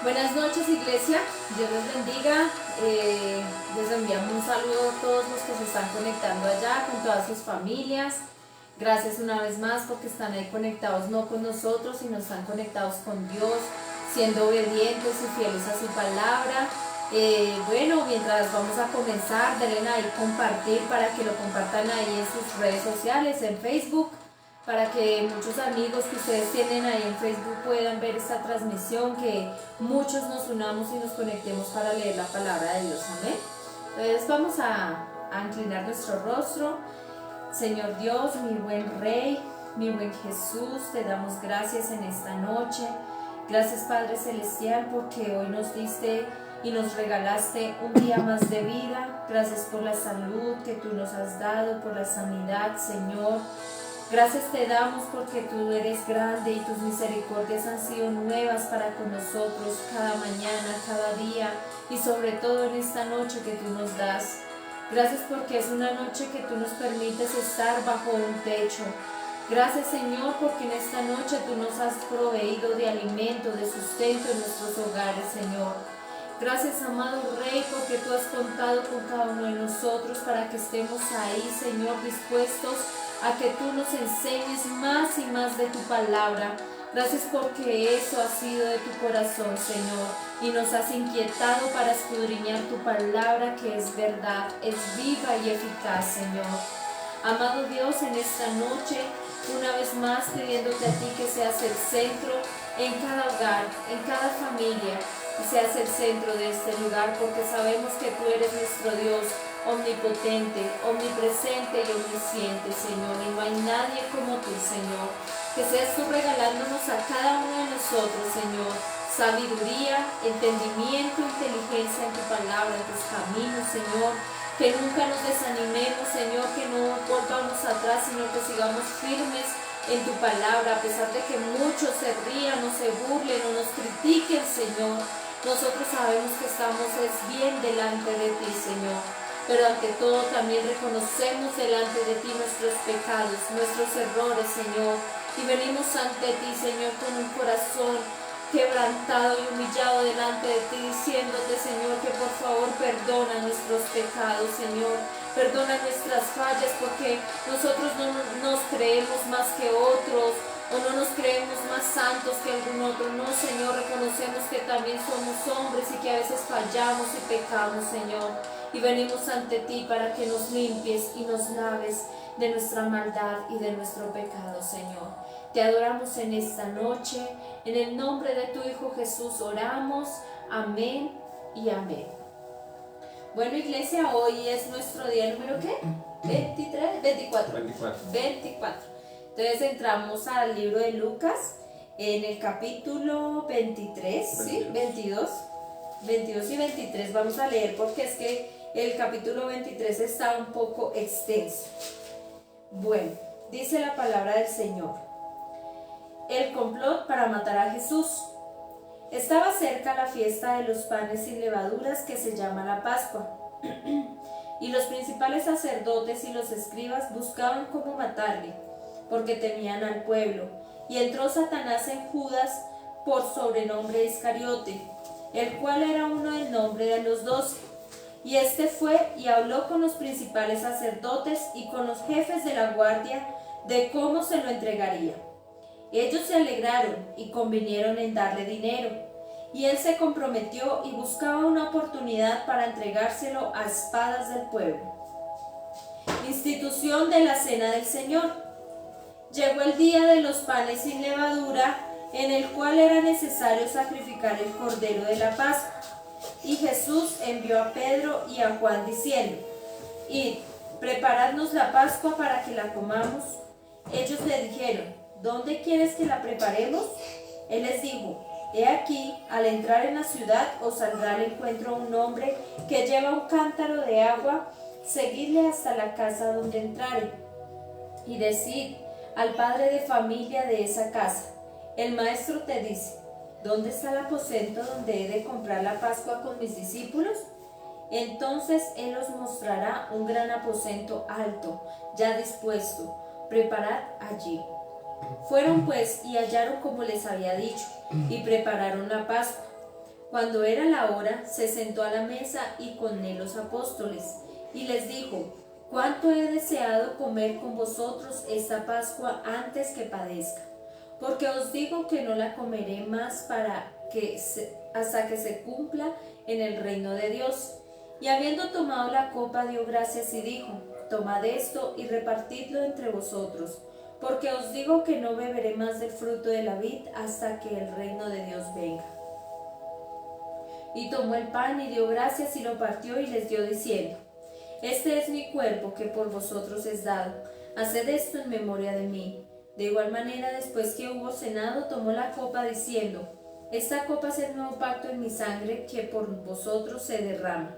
Buenas noches, iglesia. Dios les bendiga. Les enviamos un saludo a todos los que se están conectando allá con todas sus familias. Gracias una vez más porque están ahí conectados no con nosotros, sino están conectados con Dios, siendo obedientes y fieles a su palabra. Bueno, mientras vamos a comenzar, denle ahí compartir para que lo compartan ahí en sus redes sociales, en Facebook, para que muchos amigos que ustedes tienen ahí en Facebook puedan ver esta transmisión, que muchos nos unamos y nos conectemos para leer la palabra de Dios. Amén. Entonces vamos a inclinar nuestro rostro. Señor Dios, mi buen Rey, mi buen Jesús, te damos gracias en esta noche. Gracias, Padre Celestial, porque hoy nos diste y nos regalaste un día más de vida. Gracias por la salud que tú nos has dado, por la sanidad, Señor. Gracias te damos porque tú eres grande y tus misericordias han sido nuevas para con nosotros cada mañana, cada día y sobre todo en esta noche que tú nos das. Gracias porque es una noche que tú nos permites estar bajo un techo. Gracias, Señor, porque en esta noche tú nos has proveído de alimento, de sustento en nuestros hogares, Señor. Gracias, amado Rey, porque tú has contado con cada uno de nosotros para que estemos ahí, Señor, dispuestos a que tú nos enseñes más y más de tu palabra. Gracias porque eso ha sido de tu corazón, Señor, y nos has inquietado para escudriñar tu palabra, que es verdad, es viva y eficaz, Señor. Amado Dios, en esta noche, una vez más pidiéndote a ti que seas el centro en cada hogar, en cada familia, y seas el centro de este lugar, porque sabemos que tú eres nuestro Dios omnipotente, omnipresente y omnisciente, Señor, y no hay nadie como tú, Señor. Que seas tú regalándonos a cada uno de nosotros, Señor, sabiduría, entendimiento, inteligencia en tu palabra, en tus caminos, Señor. Que nunca nos desanimemos, Señor, que no volvamos atrás, sino que sigamos firmes en tu palabra, a pesar de que muchos se rían o se burlen o nos critiquen, Señor. Nosotros sabemos que estamos bien delante de ti, Señor, pero ante todo también reconocemos delante de ti nuestros pecados, nuestros errores, Señor, y venimos ante ti, Señor, con un corazón quebrantado y humillado delante de ti, diciéndote, Señor, que por favor perdona nuestros pecados, Señor, perdona nuestras fallas, porque nosotros no nos creemos más que otros, o no nos creemos más santos que algún otro. No, Señor, reconocemos que también somos hombres y que a veces fallamos y pecamos, Señor, y venimos ante ti para que nos limpies y nos laves de nuestra maldad y de nuestro pecado, Señor. Te adoramos en esta noche, en el nombre de tu Hijo Jesús oramos, amén y amén. Bueno, iglesia, hoy es nuestro día número ¿qué? 23, 24. 24. Entonces entramos al libro de Lucas, en el capítulo 23, ¿sí? 22 y 23 vamos a leer, porque es que el capítulo 23 está un poco extenso. Bueno, dice la palabra del Señor. El complot para matar a Jesús. Estaba cerca la fiesta de los panes sin levaduras, que se llama la Pascua, y los principales sacerdotes y los escribas buscaban cómo matarle, porque temían al pueblo. Y entró Satanás en Judas, por sobrenombre Iscariote, el cual era uno del nombre de los 12. Y este fue y habló con los principales sacerdotes y con los jefes de la guardia de cómo se lo entregaría. Ellos se alegraron y convinieron en darle dinero, y él se comprometió y buscaba una oportunidad para entregárselo a espadas del pueblo. Institución de la Cena del Señor. Llegó el día de los panes sin levadura, en el cual era necesario sacrificar el cordero de la Pascua. Y Jesús envió a Pedro y a Juan diciendo: Id, preparadnos la Pascua para que la comamos. Ellos le dijeron: ¿Dónde quieres que la preparemos? Él les dijo: He aquí, al entrar en la ciudad os saldrá al encuentro un hombre que lleva un cántaro de agua. Seguidle hasta la casa donde entrare, y decid al padre de familia de esa casa: el maestro te dice, ¿dónde está el aposento donde he de comprar la Pascua con mis discípulos? Entonces él os mostrará un gran aposento alto, ya dispuesto. Preparad allí. Fueron pues y hallaron como les había dicho, y prepararon la Pascua. Cuando era la hora, se sentó a la mesa y con él los apóstoles, y les dijo: cuánto he deseado comer con vosotros esta Pascua antes que padezca, porque os digo que no la comeré más hasta que se cumpla en el reino de Dios. Y habiendo tomado la copa, dio gracias y dijo: tomad esto y repartidlo entre vosotros, porque os digo que no beberé más del fruto de la vid hasta que el reino de Dios venga. Y tomó el pan y dio gracias y lo partió y les dio diciendo: este es mi cuerpo que por vosotros es dado, haced esto en memoria de mí. De igual manera, después que hubo cenado, tomó la copa diciendo: esta copa es el nuevo pacto en mi sangre que por vosotros se derrama.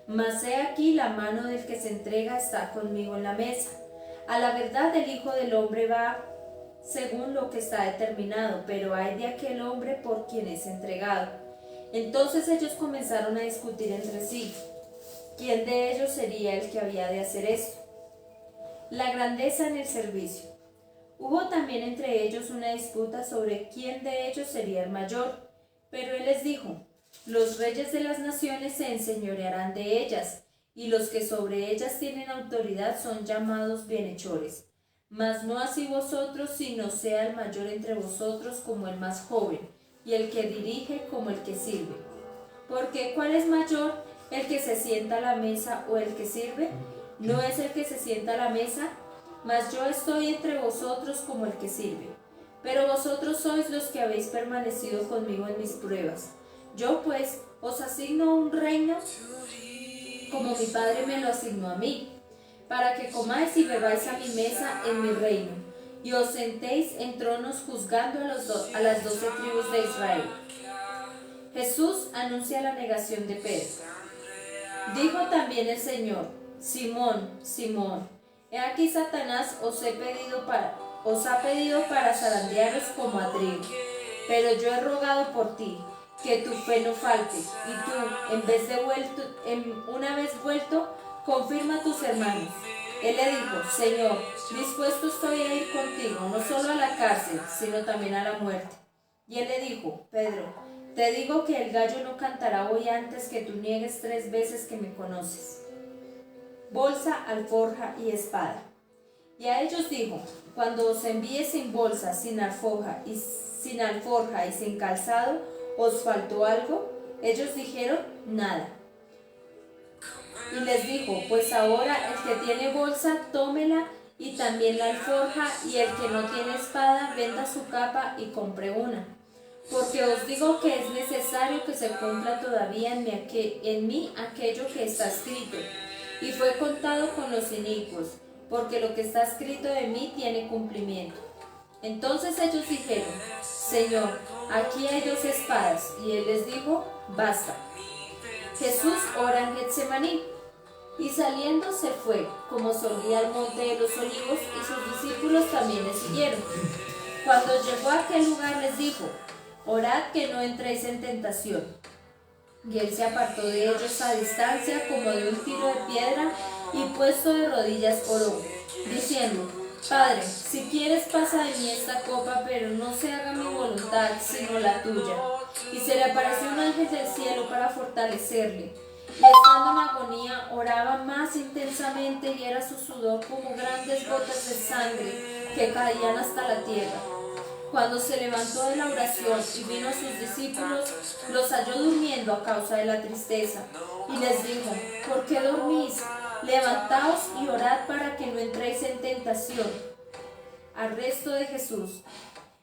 Mas he aquí la mano del que se entrega está conmigo en la mesa. A la verdad el Hijo del Hombre va según lo que está determinado, pero hay de aquel hombre por quien es entregado. Entonces ellos comenzaron a discutir entre sí, ¿quién de ellos sería el que había de hacer esto? La grandeza en el servicio. Hubo también entre ellos una disputa sobre quién de ellos sería el mayor, pero él les dijo: los reyes de las naciones se enseñorearán de ellas, y los que sobre ellas tienen autoridad son llamados bienhechores. Mas no así vosotros, sino sea el mayor entre vosotros como el más joven, y el que dirige como el que sirve. Porque ¿cuál es mayor, el que se sienta a la mesa o el que sirve? ¿No es el que se sienta a la mesa? Mas yo estoy entre vosotros como el que sirve. Pero vosotros sois los que habéis permanecido conmigo en mis pruebas. Yo pues os asigno un reino como mi Padre me lo asignó a mí, para que comáis y bebáis a mi mesa en mi reino, y os sentéis en tronos juzgando a las 12 tribus de Israel. Jesús anuncia la negación de Pedro. Dijo también el Señor: Simón, Simón, he aquí Satanás os ha pedido para zarandearos como a trigo, pero yo he rogado por ti, que tu fe no falte, y tú, una vez vuelto, confirma a tus hermanos. Él le dijo: Señor, dispuesto estoy a ir contigo, no solo a la cárcel, sino también a la muerte. Y él le dijo: Pedro, te digo que el gallo no cantará hoy antes que tú niegues 3 veces que me conoces. Bolsa, alforja y espada. Y a ellos dijo: cuando os envíe sin bolsa, sin alforja y sin calzado, ¿os faltó algo? Ellos dijeron: nada. Y les dijo: pues ahora el que tiene bolsa, tómela, y también la alforja, y el que no tiene espada, venda su capa y compre una. Porque os digo que es necesario que se cumpla todavía en mí aquello que está escrito. Y fue contado con los inicuos, porque lo que está escrito de mí tiene cumplimiento. Entonces ellos dijeron: Señor, aquí hay 2 espadas. Y él les dijo: basta. Jesús ora en Getsemaní. Y saliendo se fue, como solía al monte de los olivos, y sus discípulos también le siguieron. Cuando llegó a aquel lugar les dijo: orad que no entréis en tentación. Y él se apartó de ellos a distancia como de un tiro de piedra, y puesto de rodillas oró, diciendo: Padre, si quieres pasa de mí esta copa, pero no se haga mi voluntad sino la tuya. Y se le apareció un ángel del cielo para fortalecerle. Y estando en agonía oraba más intensamente, y era su sudor como grandes gotas de sangre que caían hasta la tierra. Cuando se levantó de la oración y vino a sus discípulos, los halló durmiendo a causa de la tristeza, y les dijo: ¿por qué dormís? Levantaos y orad para que no entréis en tentación. Arresto de Jesús.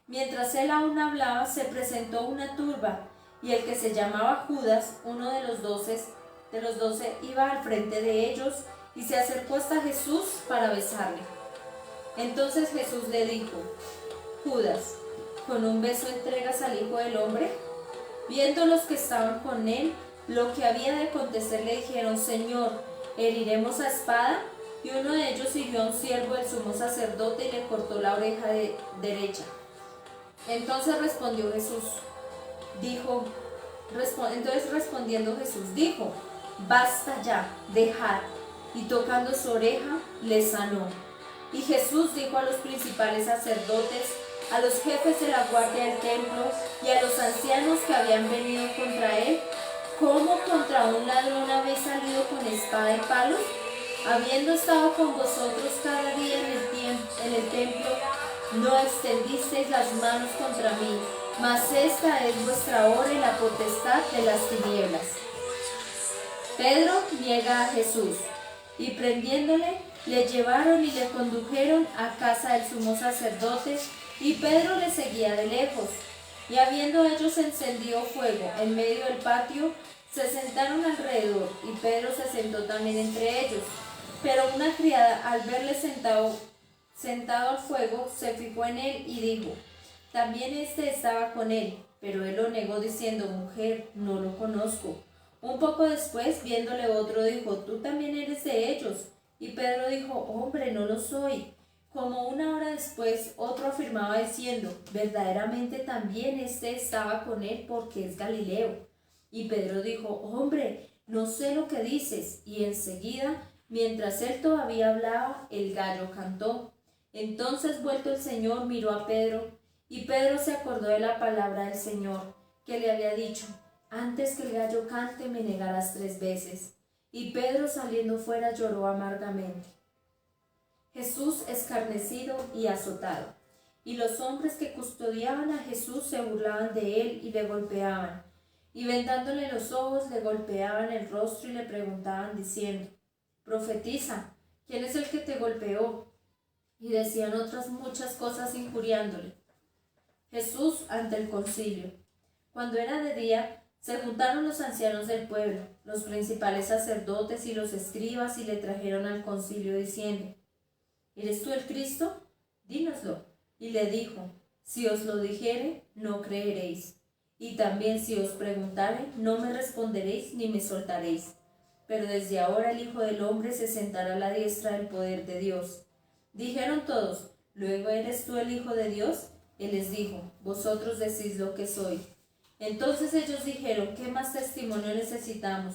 Mientras él aún hablaba, se presentó una turba, y el que se llamaba Judas, uno de los doce, iba al frente de ellos, y se acercó hasta Jesús para besarle. Entonces Jesús le dijo: Judas, ¿con un beso entregas al Hijo del Hombre? Viendo los que estaban con él lo que había de acontecer, le dijeron: Señor, ¿heriremos a espada? Y uno de ellos hirió a un siervo del sumo sacerdote y le cortó la oreja derecha. Entonces respondiendo Jesús dijo: basta ya, dejad. Y tocando su oreja, le sanó. Y Jesús dijo a los principales sacerdotes: a los jefes de la guardia del templo y a los ancianos que habían venido contra él, ¿cómo contra un ladrón habéis salido con espada y palos? Habiendo estado con vosotros cada día en el templo, no extendisteis las manos contra mí, mas esta es vuestra hora y la potestad de las tinieblas. Pedro niega a Jesús, y prendiéndole, le llevaron y le condujeron a casa del sumo sacerdote, y Pedro le seguía de lejos. Y habiendo ellos encendido fuego en medio del patio, se sentaron alrededor, y Pedro se sentó también entre ellos. Pero una criada, al verle sentado al fuego, se fijó en él y dijo: también estaba con él. Pero él lo negó diciendo: mujer, no lo conozco. Un poco después, viéndole otro, dijo: tú también eres de ellos. Y Pedro dijo: hombre, no lo soy. Como una hora después, otro afirmaba diciendo: verdaderamente también estaba con él, porque es Galileo. Y Pedro dijo: hombre, no sé lo que dices. Y enseguida, mientras él todavía hablaba, el gallo cantó. Entonces, vuelto el Señor, miró a Pedro, y Pedro se acordó de la palabra del Señor, que le había dicho: antes que el gallo cante, me negarás 3 veces. Y Pedro, saliendo fuera, lloró amargamente. Jesús escarnecido y azotado. Y los hombres que custodiaban a Jesús se burlaban de él y le golpeaban. Y vendándole los ojos, le golpeaban el rostro y le preguntaban diciendo: profetiza, ¿quién es el que te golpeó? Y decían otras muchas cosas injuriándole. Jesús ante el concilio. Cuando era de día, se juntaron los ancianos del pueblo, los principales sacerdotes y los escribas, y le trajeron al concilio diciendo: ¿eres tú el Cristo? Dínoslo. Y le dijo: si os lo dijere, no creeréis. Y también si os preguntare, no me responderéis ni me soltaréis. Pero desde ahora el Hijo del Hombre se sentará a la diestra del poder de Dios. Dijeron todos: ¿luego eres tú el Hijo de Dios? Él les dijo: vosotros decís lo que soy. Entonces ellos dijeron: ¿qué más testimonio necesitamos?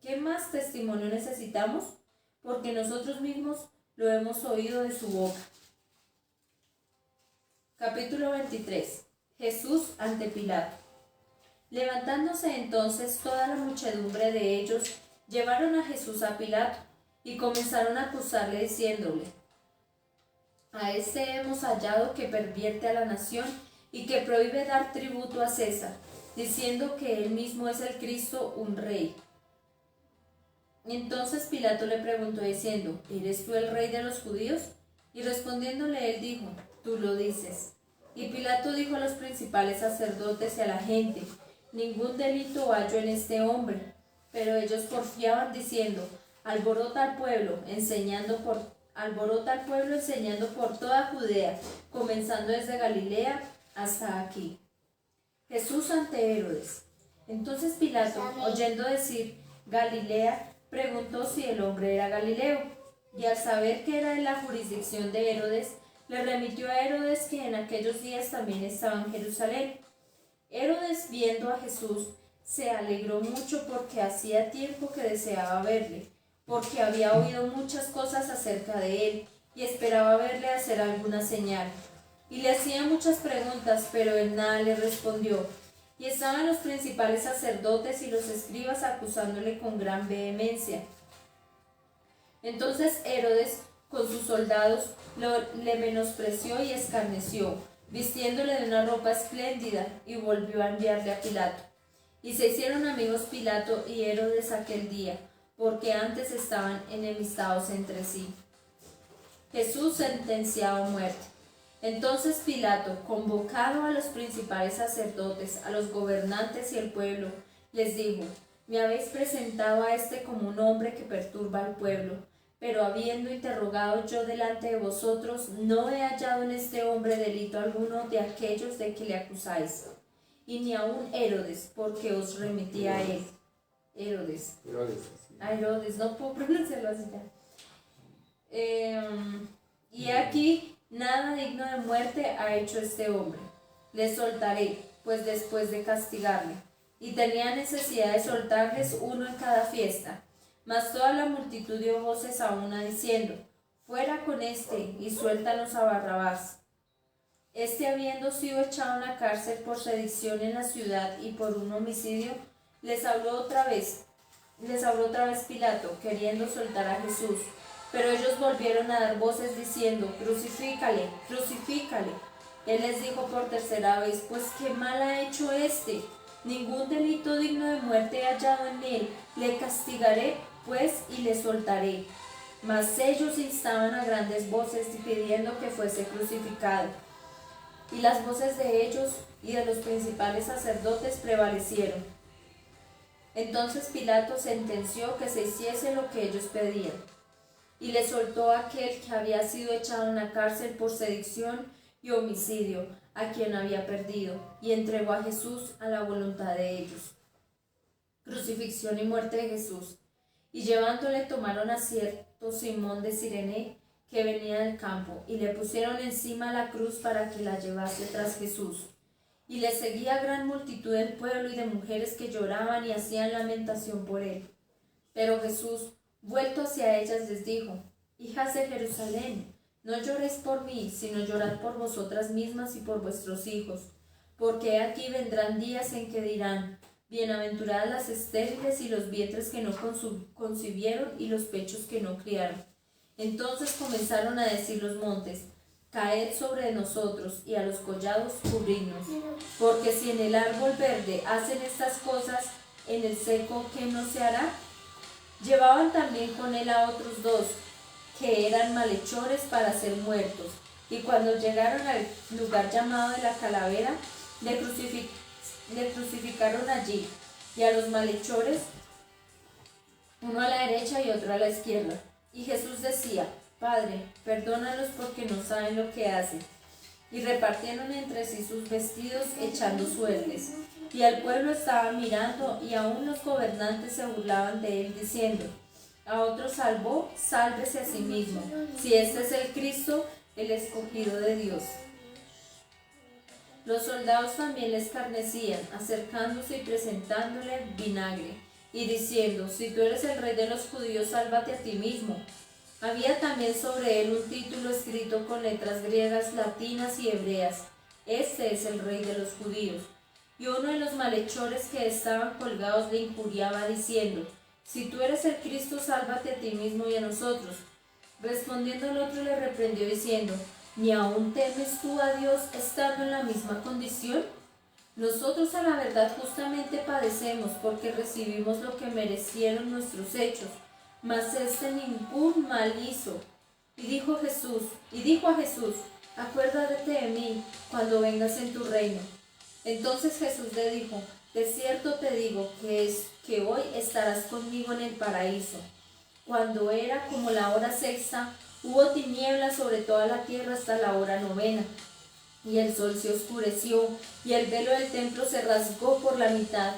¿Qué más testimonio necesitamos? Porque nosotros mismos lo hemos oído de su boca. Capítulo 23. Jesús ante Pilato. Levantándose entonces toda la muchedumbre de ellos, llevaron a Jesús a Pilato, y comenzaron a acusarle diciéndole: a este hemos hallado que pervierte a la nación y que prohíbe dar tributo a César, diciendo que él mismo es el Cristo, un rey. Entonces Pilato le preguntó diciendo: ¿eres tú el rey de los judíos? Y respondiéndole él dijo: tú lo dices. Y Pilato dijo a los principales sacerdotes y a la gente: ningún delito hallo en este hombre. Pero ellos porfiaban diciendo: alborota al pueblo, enseñando por toda Judea, comenzando desde Galilea hasta aquí. Jesús ante Herodes. Entonces Pilato, oyendo decir Galilea, preguntó si el hombre era Galileo, y al saber que era de la jurisdicción de Herodes, le remitió a Herodes, que en aquellos días también estaba en Jerusalén. Herodes, viendo a Jesús, se alegró mucho, porque hacía tiempo que deseaba verle, porque había oído muchas cosas acerca de él, y esperaba verle hacer alguna señal. Y le hacía muchas preguntas, pero él nada le respondió. Y estaban los principales sacerdotes y los escribas acusándole con gran vehemencia. Entonces Herodes, con sus soldados, le menospreció y escarneció, vistiéndole de una ropa espléndida, y volvió a enviarle a Pilato. Y se hicieron amigos Pilato y Herodes aquel día, porque antes estaban enemistados entre sí. Jesús sentenciado a muerte. Entonces Pilato, convocado a los principales sacerdotes, a los gobernantes y el pueblo, les dijo: me habéis presentado a este como un hombre que perturba al pueblo, pero habiendo interrogado yo delante de vosotros, no he hallado en este hombre delito alguno de aquellos de que le acusáis, y ni aun Herodes, porque os remití a él. Herodes, no puedo pronunciarlo así ya. Y aquí nada digno de muerte ha hecho este hombre. Le soltaré, pues después de castigarle. Y tenía necesidad de soltarles uno en cada fiesta. Mas toda la multitud dio voces a una diciendo: fuera con este y suéltanos a Barrabás. Este, habiendo sido echado en la cárcel por sedición en la ciudad y por un homicidio, les habló otra vez Pilato, queriendo soltar a Jesús. Pero ellos volvieron a dar voces diciendo: Crucifícale, crucifícale. Él les dijo por tercera vez: Pues qué mal ha hecho este. Ningún delito digno de muerte he hallado en él. Le castigaré, pues, y le soltaré. Mas ellos instaban a grandes voces pidiendo que fuese crucificado. Y las voces de ellos y de los principales sacerdotes prevalecieron. Entonces Pilato sentenció que se hiciese lo que ellos pedían, y le soltó a aquel que había sido echado en la cárcel por sedición y homicidio, a quien había perdido, y entregó a Jesús a la voluntad de ellos. Crucifixión y muerte de Jesús. Y llevándole tomaron a cierto Simón de Cirene, que venía del campo, y le pusieron encima la cruz para que la llevase tras Jesús. Y le seguía gran multitud del pueblo y de mujeres que lloraban y hacían lamentación por él. Pero Jesús, vuelto hacia ellas, les dijo: Hijas de Jerusalén, no lloréis por mí, sino llorad por vosotras mismas y por vuestros hijos. Porque aquí vendrán días en que dirán: Bienaventuradas las estériles y los vientres que no concibieron y los pechos que no criaron. Entonces comenzaron a decir los montes: Caed sobre nosotros, y a los collados cubridnos. Porque si en el árbol verde hacen estas cosas, en el seco, ¿qué no se hará? Llevaban también con él a otros dos, que eran malhechores para ser muertos. Y cuando llegaron al lugar llamado de la Calavera, le crucificaron allí, y a los malhechores, uno a la derecha y otro a la izquierda. Y Jesús decía: Padre, perdónalos porque no saben lo que hacen. Y repartieron entre sí sus vestidos, echando suertes. Y al pueblo estaba mirando, y aún los gobernantes se burlaban de él, diciendo: A otro salvó, sálvese a sí mismo, si este es el Cristo, el escogido de Dios. Los soldados también le escarnecían, acercándose y presentándole vinagre, y diciendo: Si tú eres el rey de los judíos, sálvate a ti mismo. Había también sobre él un título escrito con letras griegas, latinas y hebreas: Este es el rey de los judíos. Y uno de los malhechores que estaban colgados le injuriaba, diciendo: Si tú eres el Cristo, sálvate a ti mismo y a nosotros. Respondiendo el otro le reprendió, diciendo: ¿Ni aún temes tú a Dios estando en la misma condición? Nosotros a la verdad justamente padecemos, porque recibimos lo que merecieron nuestros hechos, mas este ningún mal hizo. Y dijo a Jesús: Acuérdate de mí cuando vengas en tu reino. Entonces Jesús le dijo: De cierto te digo que hoy estarás conmigo en el paraíso. Cuando era como la hora sexta, hubo tinieblas sobre toda la tierra hasta la hora novena. Y el sol se oscureció, y el velo del templo se rasgó por la mitad.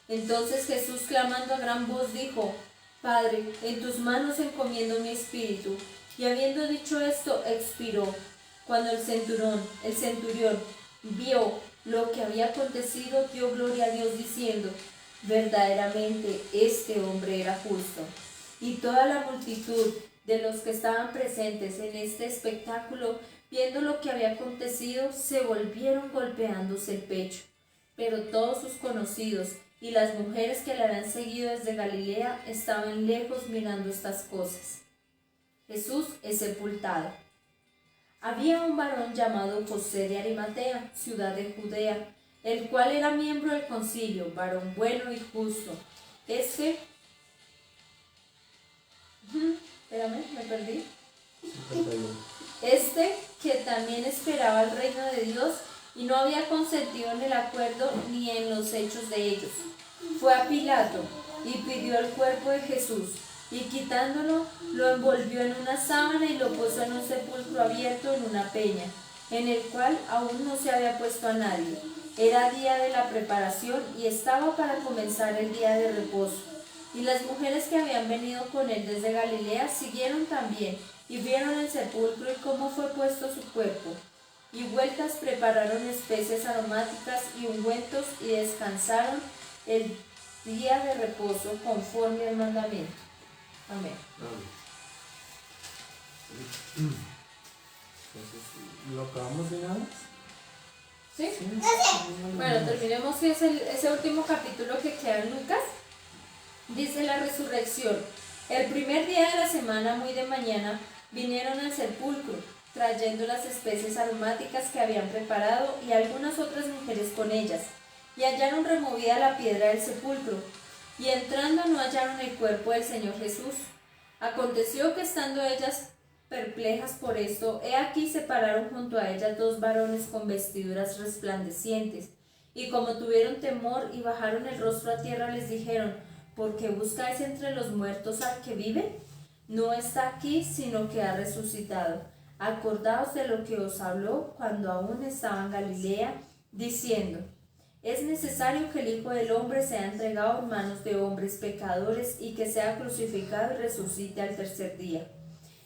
Entonces Jesús, clamando a gran voz, dijo: Padre, en tus manos encomiendo mi espíritu. Y habiendo dicho esto, expiró. Cuando el centurión vio lo que había acontecido, dio gloria a Dios, diciendo: Verdaderamente este hombre era justo. Y toda la multitud de los que estaban presentes en este espectáculo, viendo lo que había acontecido, se volvieron golpeándose el pecho. Pero todos sus conocidos y las mujeres que le habían seguido desde Galilea estaban lejos mirando estas cosas. Jesús es sepultado. Había un varón llamado José de Arimatea, ciudad de Judea, el cual era miembro del concilio, varón bueno y justo. Me perdí. Que también esperaba el reino de Dios y no había consentido en el acuerdo ni en los hechos de ellos. Fue a Pilato y pidió el cuerpo de Jesús, y quitándolo, lo envolvió en una sábana y lo puso en un sepulcro abierto en una peña, en el cual aún no se había puesto a nadie. Era día de la preparación y estaba para comenzar el día de reposo. Y las mujeres que habían venido con él desde Galilea siguieron también, y vieron el sepulcro y cómo fue puesto su cuerpo. Y vueltas prepararon especias aromáticas y ungüentos, y descansaron el día de reposo conforme al mandamiento. Amén. Entonces, ¿lo acabamos de nada? ¿Sí? Bueno, terminemos ese último capítulo que queda en Lucas. Dice la resurrección. El primer día de la semana, muy de mañana, vinieron al sepulcro, trayendo las especies aromáticas que habían preparado y algunas otras mujeres con ellas, y hallaron removida la piedra del sepulcro, y entrando no hallaron el cuerpo del Señor Jesús. Aconteció que estando ellas perplejas por esto, he aquí se pararon junto a ellas dos varones con vestiduras resplandecientes, y como tuvieron temor y bajaron el rostro a tierra, les dijeron: ¿por qué buscáis entre los muertos al que vive? No está aquí, sino que ha resucitado. Acordaos de lo que os habló cuando aún estaba en Galilea, diciendo: es necesario que el Hijo del Hombre sea entregado en manos de hombres pecadores y que sea crucificado y resucite al tercer día.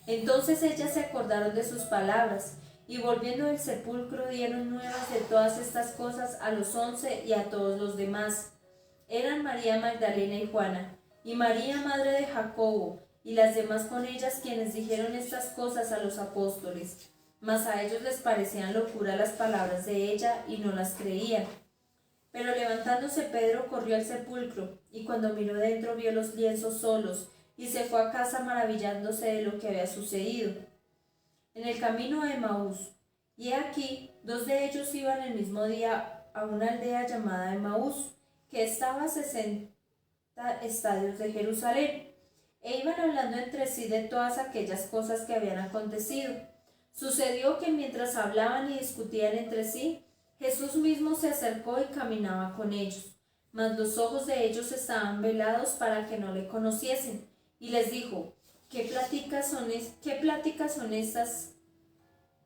Entonces ellas se acordaron de sus palabras, y volviendo del sepulcro dieron nuevas de todas estas cosas a los 11 y a todos los demás. Eran María Magdalena y Juana, y María madre de Jacobo, y las demás con ellas, quienes dijeron estas cosas a los apóstoles. Mas a ellos les parecían locura las palabras de ella, y no las creían. Pero levantándose Pedro corrió al sepulcro, y cuando miró dentro vio los lienzos solos, y se fue a casa maravillándose de lo que había sucedido. En el camino a Emaús, y he aquí, dos de ellos iban el mismo día a una aldea llamada Emaús, que estaba a 60 estadios de Jerusalén, e iban hablando entre sí de todas aquellas cosas que habían acontecido. Sucedió que mientras hablaban y discutían entre sí, Jesús mismo se acercó y caminaba con ellos, mas los ojos de ellos estaban velados para que no le conociesen, y les dijo: ¿Qué pláticas son estas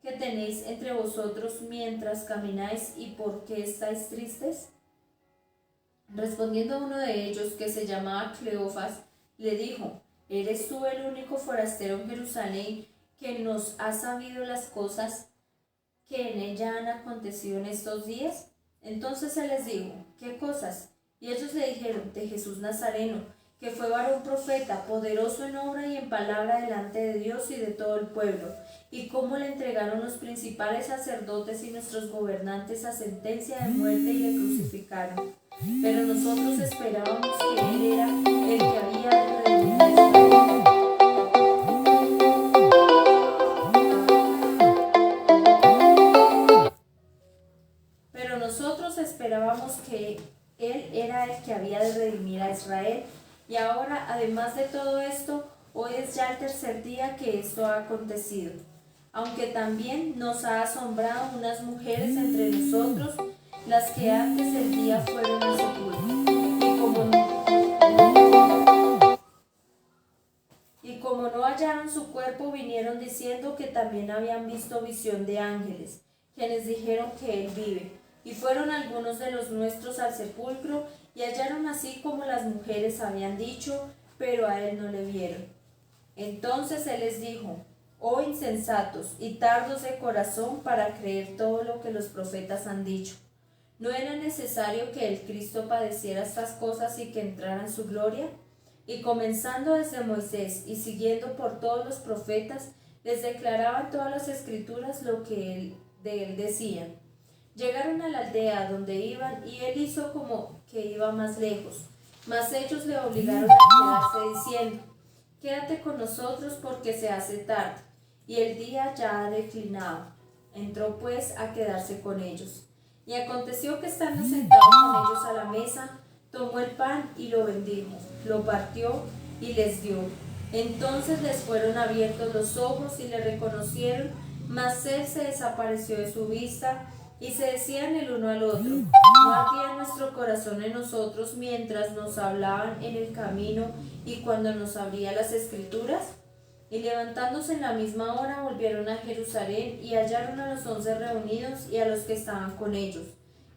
que tenéis entre vosotros mientras camináis, y por qué estáis tristes? Respondiendo uno de ellos, que se llamaba Cleofas, le dijo: ¿eres tú el único forastero en Jerusalén que nos ha sabido las cosas que en ella han acontecido en estos días? Entonces él les dijo: ¿qué cosas? Y ellos le dijeron: de Jesús Nazareno, que fue varón profeta, poderoso en obra y en palabra delante de Dios y de todo el pueblo, y cómo le entregaron los principales sacerdotes y nuestros gobernantes a sentencia de muerte y le crucificaron. Pero nosotros esperábamos que él era el que había de redimir a Israel. Pero nosotros esperábamos que él era el que había de redimir a Israel. Y ahora, además de todo esto, hoy es ya el tercer día que esto ha acontecido. Aunque también nos ha asombrado unas mujeres entre nosotros, las que antes del día fueron al sepulcro. Y como no hallaron su cuerpo, vinieron diciendo que también habían visto visión de ángeles, quienes dijeron que él vive. Y fueron algunos de los nuestros al sepulcro, y hallaron así como las mujeres habían dicho, pero a él no le vieron. Entonces él les dijo: oh insensatos y tardos de corazón para creer todo lo que los profetas han dicho. ¿No era necesario que el Cristo padeciera estas cosas y que entrara en su gloria? Y comenzando desde Moisés y siguiendo por todos los profetas, les declaraban todas las escrituras lo que de él decían. Llegaron a la aldea donde iban, y él hizo como que iba más lejos, mas ellos le obligaron a quedarse diciendo: quédate con nosotros porque se hace tarde, y el día ya ha declinado. Entró pues a quedarse con ellos. Y aconteció que estando sentado con ellos a la mesa, tomó el pan y lo bendijo, lo partió y les dio. Entonces les fueron abiertos los ojos y le reconocieron, mas él se desapareció de su vista, y se decían el uno al otro: ¿no ardía nuestro corazón en nosotros mientras nos hablaban en el camino y cuando nos abría las escrituras? Y levantándose en la misma hora volvieron a Jerusalén, y hallaron a los 11 reunidos y a los que estaban con ellos,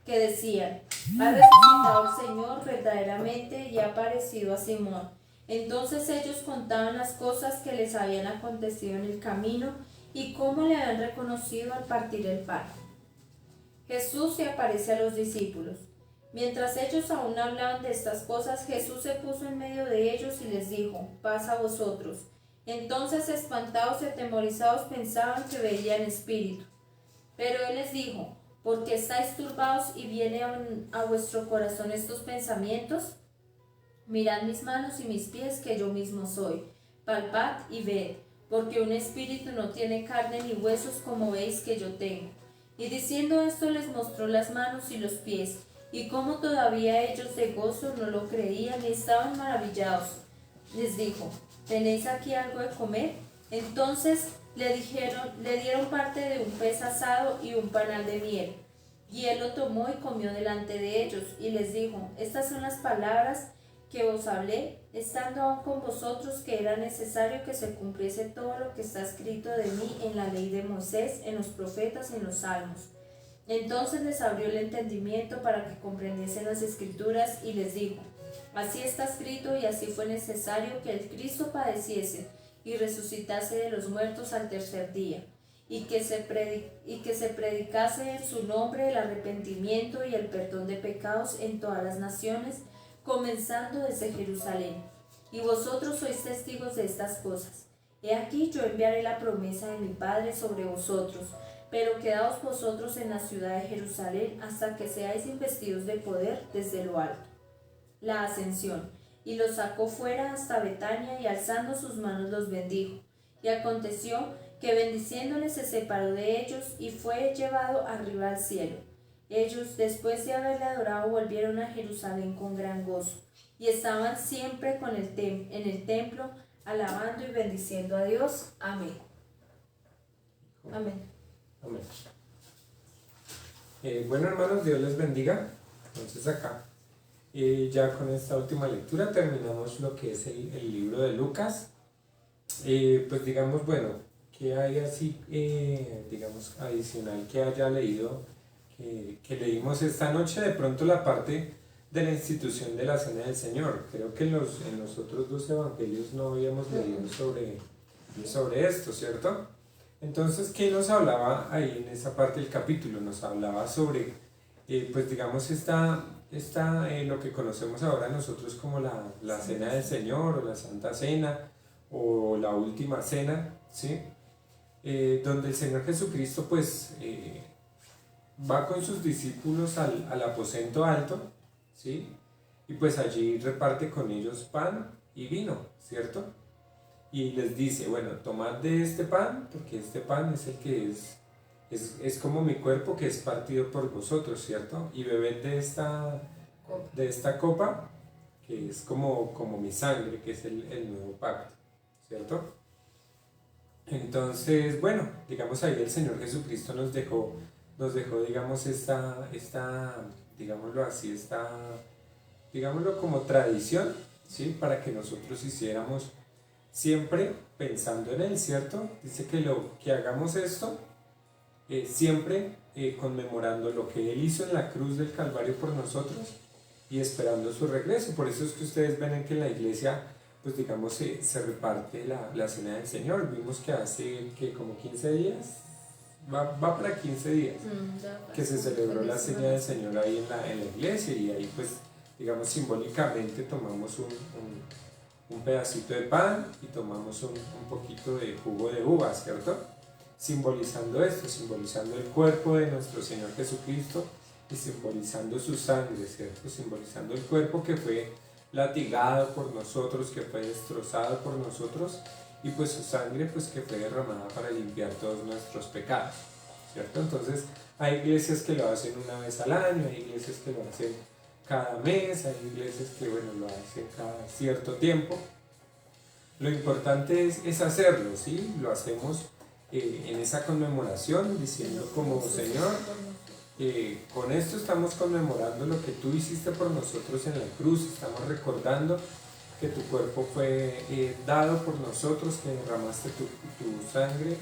que decían: ha resucitado el Señor verdaderamente y ha aparecido a Simón. Entonces ellos contaban las cosas que les habían acontecido en el camino y cómo le habían reconocido al partir el pan. Jesús se aparece a los discípulos. Mientras ellos aún hablaban de estas cosas, Jesús se puso en medio de ellos y les dijo: paz a vosotros. Entonces, espantados y atemorizados, pensaban que veían espíritu. Pero él les dijo: ¿por qué estáis turbados y vienen a vuestro corazón estos pensamientos? Mirad mis manos y mis pies, que yo mismo soy. Palpad y ved, porque un espíritu no tiene carne ni huesos como veis que yo tengo. Y diciendo esto les mostró las manos y los pies, y como todavía ellos de gozo no lo creían y estaban maravillados. Les dijo: ¿tenéis aquí algo de comer? Entonces le dieron parte de un pez asado y un panal de miel. Y él lo tomó y comió delante de ellos, y les dijo: estas son las palabras que os hablé, estando aún con vosotros, que era necesario que se cumpliese todo lo que está escrito de mí en la ley de Moisés, en los profetas y en los salmos. Entonces les abrió el entendimiento para que comprendiesen las escrituras, y les dijo: así está escrito, y así fue necesario que el Cristo padeciese y resucitase de los muertos al tercer día, y que se predicase en su nombre el arrepentimiento y el perdón de pecados en todas las naciones, comenzando desde Jerusalén. Y vosotros sois testigos de estas cosas. He aquí, yo enviaré la promesa de mi Padre sobre vosotros, pero quedaos vosotros en la ciudad de Jerusalén hasta que seáis investidos de poder desde lo alto. La ascensión. Y los sacó fuera hasta Betania, y alzando sus manos los bendijo. Y aconteció que bendiciéndoles se separó de ellos y fue llevado arriba al cielo. Ellos, después de haberle adorado, volvieron a Jerusalén con gran gozo, y estaban siempre en el templo, alabando y bendiciendo a Dios. Amén. Amén. Amén. Bueno, hermanos, Dios les bendiga. Entonces acá, ya con esta última lectura terminamos lo que es el libro de Lucas. Pues digamos, bueno, que hay así, digamos, adicional que haya leído, que leímos esta noche, de pronto la parte de la institución de la Cena del Señor. Creo que en los otros dos evangelios no habíamos leído sobre esto, ¿cierto? Entonces, ¿qué nos hablaba ahí en esa parte del capítulo? Nos hablaba sobre, pues digamos, lo que conocemos ahora nosotros como la Cena del Señor, o la Santa Cena, o la Última Cena, ¿sí? Donde el Señor Jesucristo, pues, va con sus discípulos al aposento alto, ¿sí? Y pues allí reparte con ellos pan y vino, ¿cierto? Y les dice: bueno, tomad de este pan, porque este pan es el que es como mi cuerpo, que es partido por vosotros, ¿cierto? Y bebed de esta copa, que es como mi sangre, que es el nuevo pacto, ¿cierto? Entonces, bueno, digamos, ahí el Señor Jesucristo nos dejó, digamos, digámoslo así, digámoslo como tradición, ¿sí? Para que nosotros hiciéramos siempre pensando en Él, ¿cierto? Dice que hagamos esto siempre conmemorando lo que Él hizo en la cruz del Calvario por nosotros y esperando su regreso. Por eso es que ustedes ven que en la iglesia, pues digamos, se reparte la Cena del Señor. Vimos que hace como 15 días, va para 15 días, que se celebró la Cena del Señor ahí en la iglesia, y ahí pues digamos simbólicamente tomamos un pedacito de pan y tomamos un poquito de jugo de uva, ¿cierto? Simbolizando esto, simbolizando el cuerpo de nuestro Señor Jesucristo y simbolizando su sangre, ¿cierto? Simbolizando el cuerpo que fue latigado por nosotros, que fue destrozado por nosotros, y pues su sangre pues que fue derramada para limpiar todos nuestros pecados, ¿cierto? Entonces hay iglesias que lo hacen una vez al año, hay iglesias que lo hacen cada mes, hay iglesias que bueno, lo hacen cada cierto tiempo. Lo importante es hacerlo, ¿sí? Lo hacemos en esa conmemoración, diciendo como: Señor, con esto estamos conmemorando lo que tú hiciste por nosotros en la cruz, estamos recordando que tu cuerpo fue dado por nosotros, que derramaste tu sangre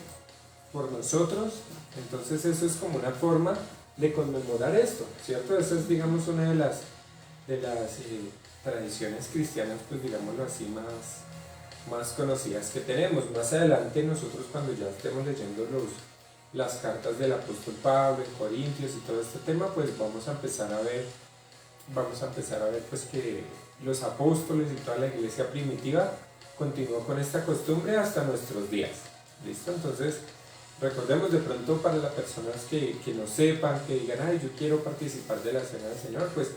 por nosotros. Entonces eso es como una forma de conmemorar esto, ¿cierto? Esa es, digamos, una de las tradiciones cristianas, pues digámoslo así, más conocidas que tenemos. Más adelante nosotros, cuando ya estemos leyendo las cartas del apóstol Pablo en Corintios y todo este tema, pues vamos a empezar a ver pues que los apóstoles y toda la iglesia primitiva continuó con esta costumbre hasta nuestros días. ¿Listo? Entonces, recordemos de pronto para las personas que no sepan, que digan, ay, yo quiero participar de la Cena del Señor, pues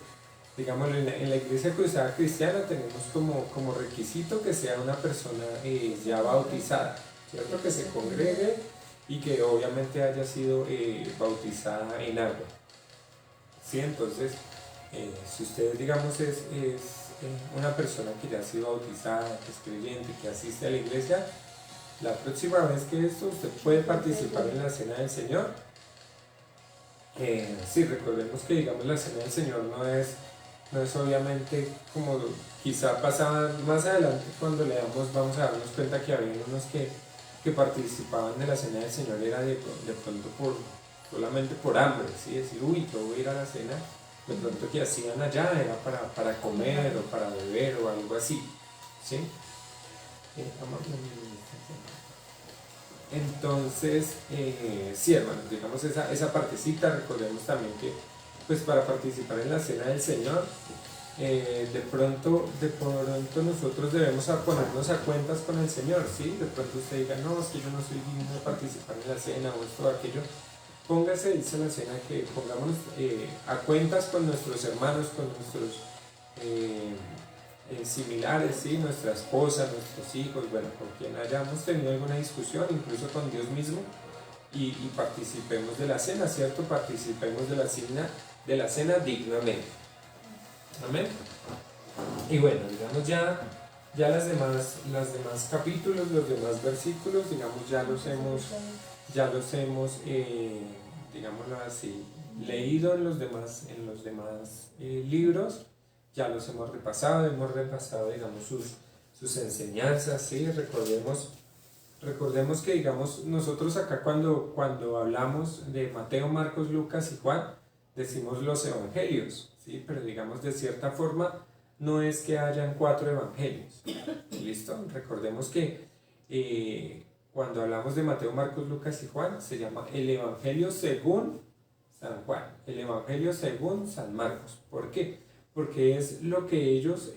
digamos, en la Iglesia Cruzada Cristiana tenemos como requisito que sea una persona ya bautizada, ¿cierto? Que se congregue y que obviamente haya sido bautizada en agua. ¿Sí? Entonces, si usted, digamos, es una persona que ya ha sido bautizada, que es creyente, que asiste a la iglesia, la próxima vez que esto, usted puede participar en la Cena del Señor. Sí, recordemos que, digamos, la Cena del Señor no es obviamente como quizá pasaba más adelante cuando leamos, vamos a darnos cuenta que había unos que participaban de la Cena del Señor, era de pronto solamente por hambre, ¿sí? Decir, uy, yo voy a ir a la cena, de pronto que hacían allá era para comer o para beber o algo así, ¿sí? Entonces, sí, hermanos, digamos esa partecita, recordemos también que pues para participar en la Cena del Señor, de pronto nosotros debemos ponernos a cuentas con el Señor, ¿sí? De pronto usted diga, no, es que yo no soy digno de participar en la cena o esto o aquello. Póngase, dice la cena, que pongámonos a cuentas con nuestros hermanos, con nuestros similares, ¿sí? Nuestra esposa, nuestros hijos, bueno, con quien hayamos tenido alguna discusión, incluso con Dios mismo, y participemos de la cena, ¿cierto? Participemos de la cena dignamente. Amén. Y bueno, digamos ya las demás capítulos, los demás versículos, digamos ya los hemos digámoslo así, leído en los demás libros, ya los hemos repasado, digamos sus enseñanzas, ¿sí? Recordemos que, digamos, nosotros acá cuando hablamos de Mateo, Marcos, Lucas y Juan, decimos los evangelios, ¿sí? Pero digamos de cierta forma no es que hayan 4 evangelios, ¿listo? Recordemos que cuando hablamos de Mateo, Marcos, Lucas y Juan, se llama el evangelio según San Juan, el evangelio según San Marcos. ¿Por qué? Porque es lo que ellos,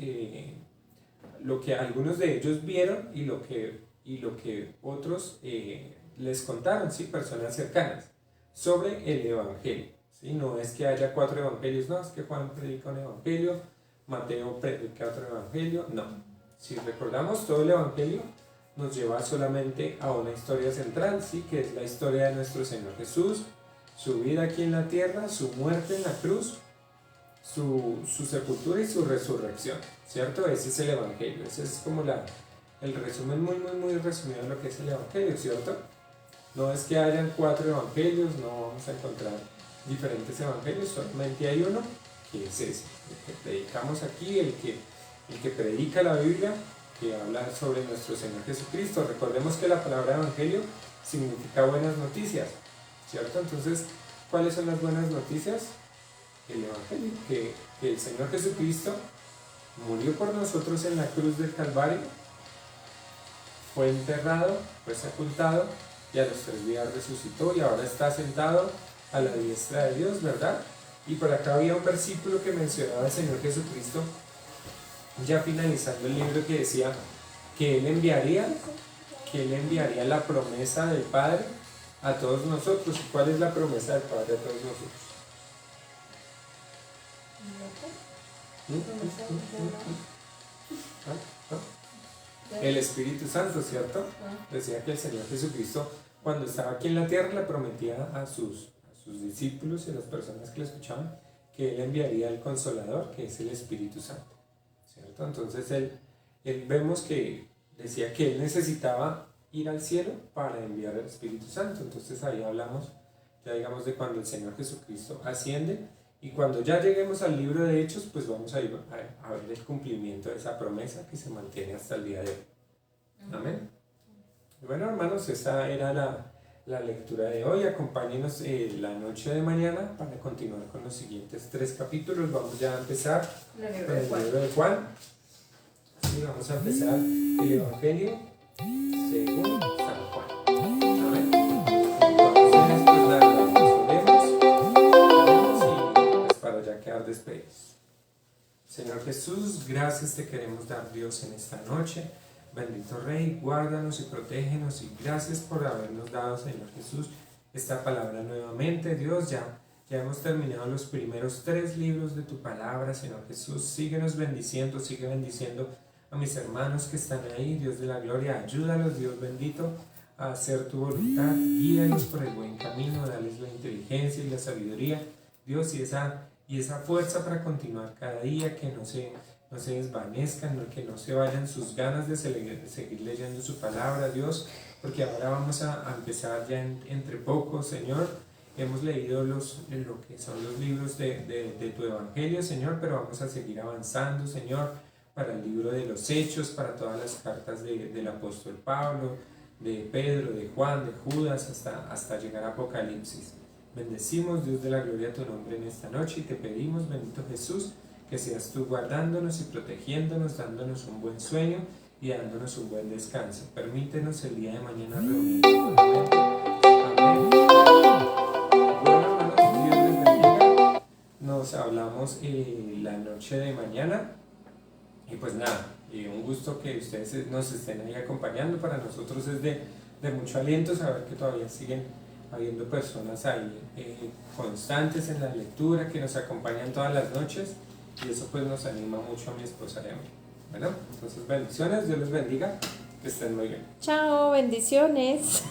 lo que algunos de ellos vieron y lo que otros les contaron, ¿sí? Personas cercanas, sobre el evangelio, ¿sí? No es que haya 4 evangelios, no, es que Juan predica un evangelio, Mateo predica otro evangelio, no. Si recordamos, todo el evangelio nos lleva solamente a una historia central, ¿sí? Que es la historia de nuestro Señor Jesús, su vida aquí en la tierra, su muerte en la cruz, su sepultura y su resurrección, ¿cierto? Ese es el evangelio, ese es como el resumen muy resumido de lo que es el evangelio, ¿cierto? No es que hayan 4 evangelios, no vamos a encontrar diferentes evangelios, solamente hay uno, que es ese, el que predicamos aquí, el que predica la Biblia, que habla sobre nuestro Señor Jesucristo. Recordemos que la palabra evangelio significa buenas noticias, ¿cierto? Entonces, ¿cuáles son las buenas noticias? El evangelio, que el Señor Jesucristo murió por nosotros en la cruz del Calvario, fue enterrado, fue sepultado y a los 3 días resucitó y ahora está sentado a la diestra de Dios, ¿verdad? Y por acá había un versículo que mencionaba el Señor Jesucristo, ya finalizando el libro, que decía que Él enviaría la promesa del Padre a todos nosotros. ¿Y cuál es la promesa del Padre a todos nosotros? El Espíritu Santo, ¿cierto? Decía que el Señor Jesucristo, cuando estaba aquí en la tierra, le prometía a sus discípulos y a las personas que le escuchaban que Él enviaría el Consolador, que es el Espíritu Santo, ¿cierto? Entonces él vemos que decía que Él necesitaba ir al cielo para enviar el Espíritu Santo. Entonces ahí hablamos, ya digamos, de cuando el Señor Jesucristo asciende, y cuando ya lleguemos al libro de Hechos, pues vamos a ir a ver el cumplimiento de esa promesa que se mantiene hasta el día de hoy. Amén. Bueno, hermanos, esa era la lectura de hoy. Acompáñenos la noche de mañana para continuar con los siguientes 3 capítulos. Vamos ya a empezar con el libro de Juan. Así vamos a empezar el Evangelio según San Juan. Amén. Entonces, pues nada, nos oremos y pues para ya quedar despedidos. Señor Jesús, gracias te queremos dar, Dios, en esta noche. Bendito Rey, guárdanos y protégenos y gracias por habernos dado, Señor Jesús, esta palabra nuevamente. Dios, ya hemos terminado los primeros 3 libros de tu palabra, Señor Jesús. Síguenos bendiciendo, sigue bendiciendo a mis hermanos que están ahí, Dios de la gloria. Ayúdalos, Dios bendito, a hacer tu voluntad. Guíalos por el buen camino, dales la inteligencia y la sabiduría, Dios, y esa fuerza para continuar cada día, que no se desvanezcan, que no se vayan sus ganas de seguir leyendo su palabra, Dios, porque ahora vamos a empezar ya entre poco, Señor. Hemos leído lo que son los libros de tu Evangelio, Señor, pero vamos a seguir avanzando, Señor, para el libro de los Hechos, para todas las cartas del apóstol Pablo, de Pedro, de Juan, de Judas, hasta llegar a Apocalipsis. Bendecimos, Dios de la gloria, tu nombre en esta noche y te pedimos, bendito Jesús, que seas tú guardándonos y protegiéndonos, dándonos un buen sueño y dándonos un buen descanso. Permítenos el día de mañana reunirnos nuevamente. Amén. Bueno, hermanos, Dios les bendiga. Nos hablamos la noche de mañana. Y pues nada, un gusto que ustedes nos estén ahí acompañando. Para nosotros es de mucho aliento saber que todavía siguen habiendo personas ahí constantes en la lectura, que nos acompañan todas las noches. Y eso pues nos anima mucho a mi esposa y a mí. Bueno, entonces bendiciones, Dios les bendiga, que estén muy bien. Chao, bendiciones.